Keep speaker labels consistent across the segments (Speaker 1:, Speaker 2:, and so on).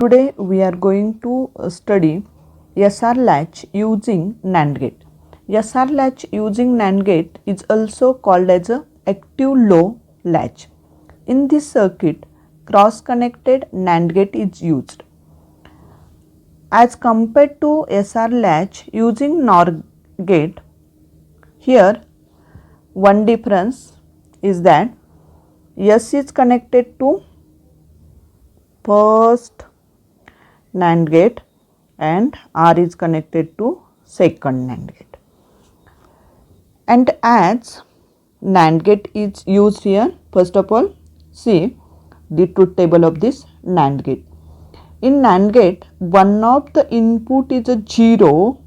Speaker 1: Today we are going to study SR latch using NAND gate. SR latch using NAND gate is also called as a active low latch. In this circuit, cross connected NAND gate is used. As compared to SR latch using NOR gate, here one difference is that S is connected to first NAND gate and R is connected to second NAND gate. And as NAND gate is used here, first of all see the truth table of this NAND gate. In NAND gate, one of the input is a 0,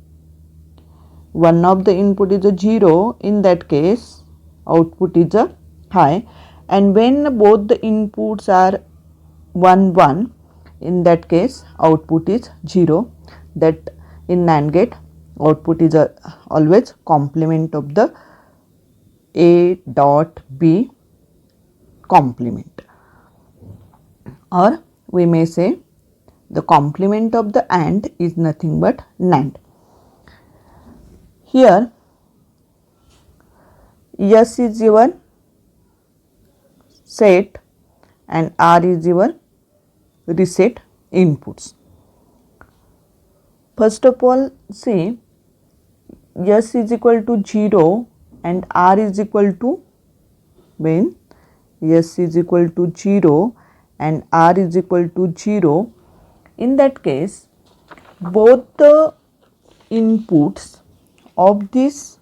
Speaker 1: one of the input is a 0, in that case output is a high, and when both the inputs are 1 1, in that case output is 0. That in NAND gate output is always complement of the A dot B complement, or we may say the complement of the AND is nothing but NAND. Here S is your set and R is your reset inputs. First of all see S is equal to 0 and R is equal to, when S is equal to 0 and R is equal to 0, in that case both the inputs of this,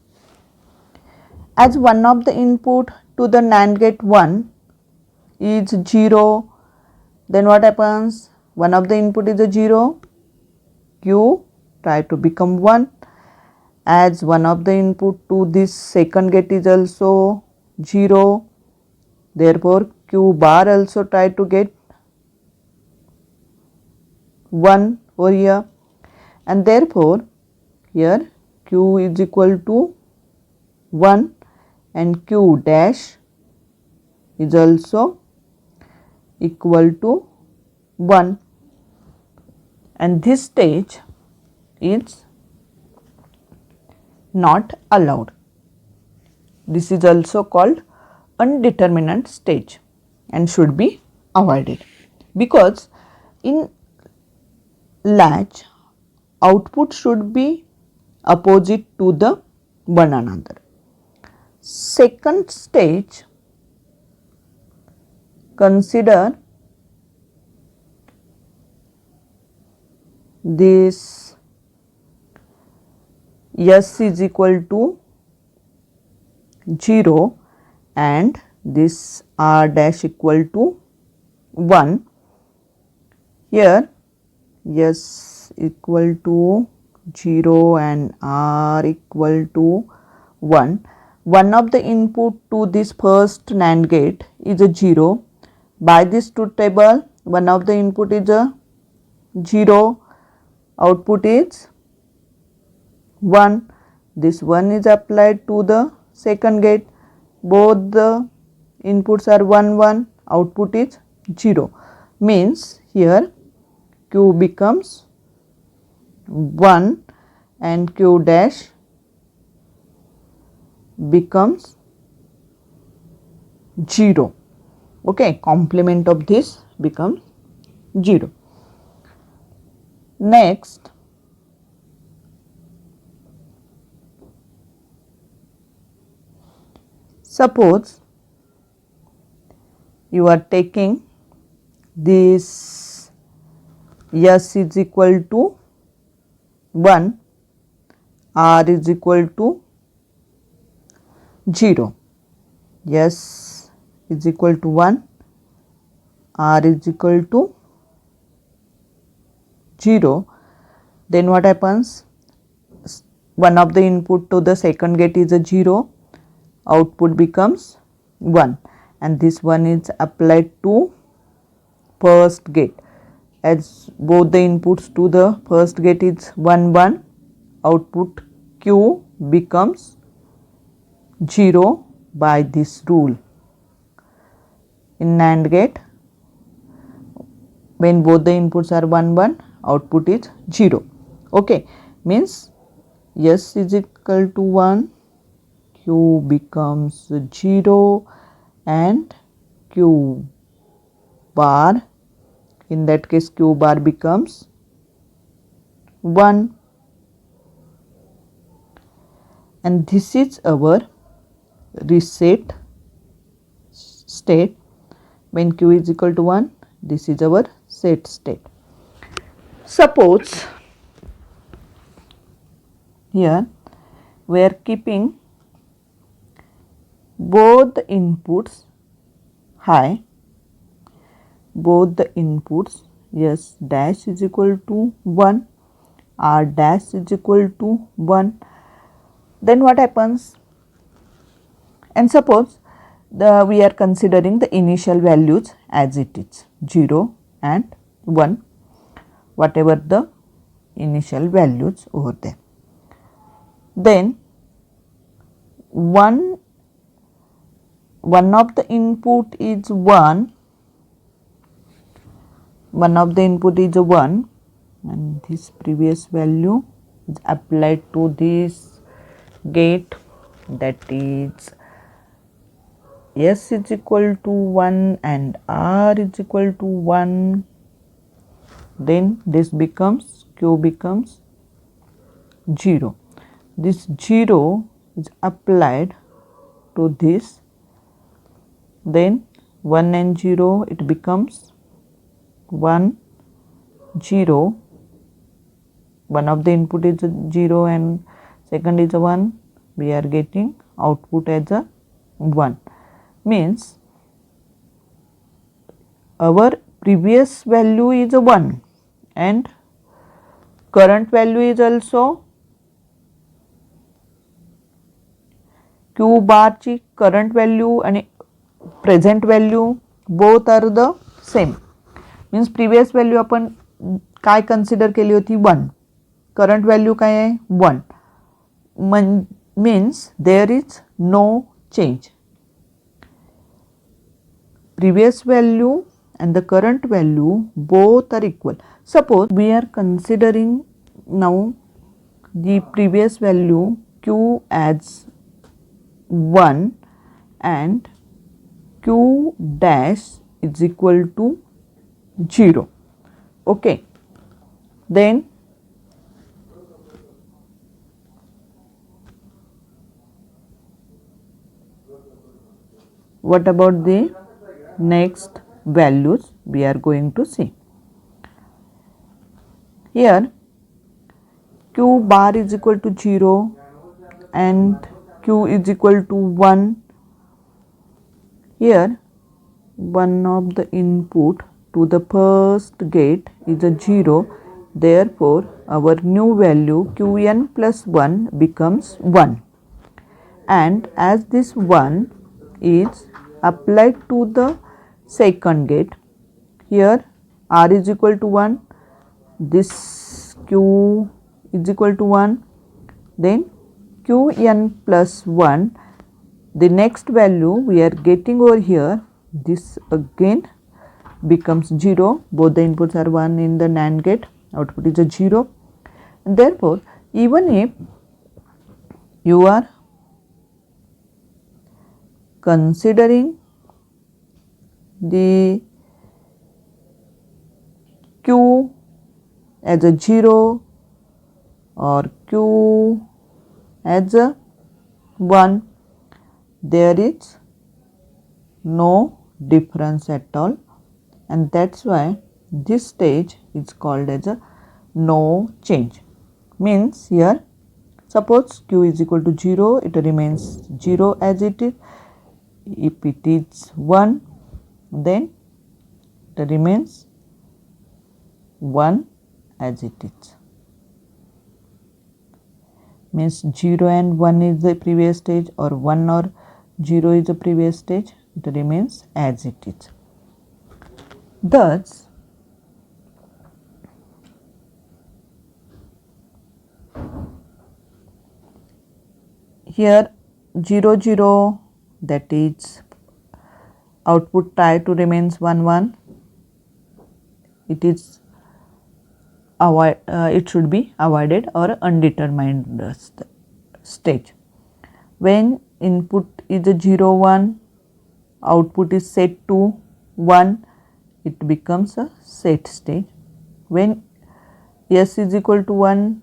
Speaker 1: as one of the input to the NAND gate 1 is 0, then what happens? One of the input is a 0, Q try to become 1. As one of the input to this second gate is also 0, therefore Q bar also try to get 1 over here, and therefore here Q is equal to 1 and Q dash is also equal to 1, and this stage is not allowed. This is also called undeterminate stage and should be avoided, because in latch output should be opposite to the one another. Second stage, consider this S is equal to 0 and this R dash equal to 1. Here S equal to 0 and R equal to 1. One of the input to this first NAND gate is a 0. By this truth table, one of the input is a 0, output is 1. This 1 is applied to the second gate, both the inputs are 1 1, output is 0, means here Q becomes 1 and Q dash becomes 0. Okay, complement of this becomes 0. Next, suppose you are taking this S is equal to 1, R is equal to 0. S is equal to 1, R is equal to 0. Then what happens? One of the input to the second gate is a 0, output becomes 1, and this one is applied to first gate. As both the inputs to the first gate is 1 1, output Q becomes 0 by this rule. In NAND gate when both the inputs are 1 1, output is 0. Okay, means S is equal to 1, Q becomes 0 and Q bar, in that case Q bar becomes 1, and this is our reset state. When Q is equal to 1, this is our set state. Suppose here we are keeping both the inputs high, both the inputs S dash is equal to 1, R dash is equal to 1, then what happens? And suppose we are considering the initial values as it is 0 and 1, whatever the initial values over there. Then one of the input is 1, and this previous value is applied to this gate, that is S is equal to 1 and R is equal to 1, then this becomes Q becomes 0. This 0 is applied to this, then 1 and 0, it becomes 1 0, one of the input is 0 and second is a 1, we are getting output as a 1, means our previous value is a 1 and current value is also Q bar ची current value आणि present value both are the same, means previous value आपण काय consider केली होती 1, current value काय आहे 1, means there is no change. Previous value and the current value both are equal. Suppose we are considering now the previous value Q as 1 and Q dash is equal to 0. Okay, then what about the next values we are going to see? Here Q bar is equal to 0 and Q is equal to 1. Here one of the input to the first gate is a 0, therefore our new value Qn plus 1 becomes 1, and as this 1 is applied to the second gate, here R is equal to 1, this Q is equal to 1, then Qn plus 1, the next value we are getting over here, this again becomes 0, both the inputs are 1 in the NAND gate, output is a 0, and therefore even if you are considering the Q as a 0 or Q as a 1, there is no difference at all, and that is why this stage is called as a no change. Means here suppose Q is equal to 0, it remains 0 as it is. If it is 1, then it remains 1 as it is. Means 0 and 1 is the previous stage, or 1 or 0 is the previous stage, it remains as it is. Thus, here 0 0, that is output try to remains 1 1, it is it should be avoided or undetermined stage. When input is a 0 1, output is set to 1, it becomes a set stage. When S is equal to 1,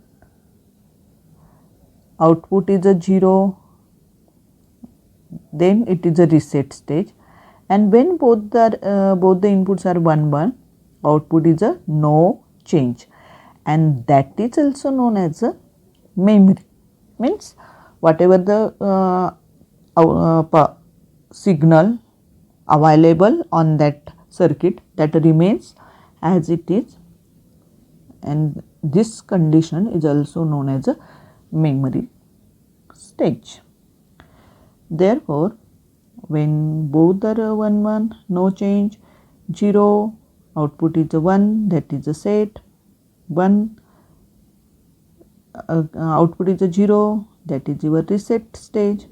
Speaker 1: output is a 0, then it is a reset stage. And when both the inputs are 1 1, output is a no change, and that is also known as a memory. Means whatever the signal available on that circuit, that remains as it is, and this condition is also known as a memory stage. Therefore, when both are 1 1, no change, 0, output is a 1, that is a set, 1, output is a 0, that is your reset stage,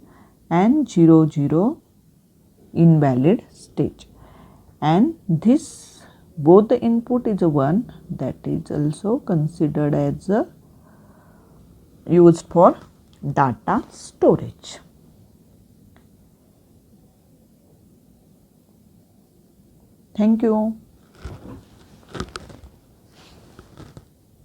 Speaker 1: and 0 0, invalid stage. And this both the input is a 1, that is also considered as a used for data storage. Thank you.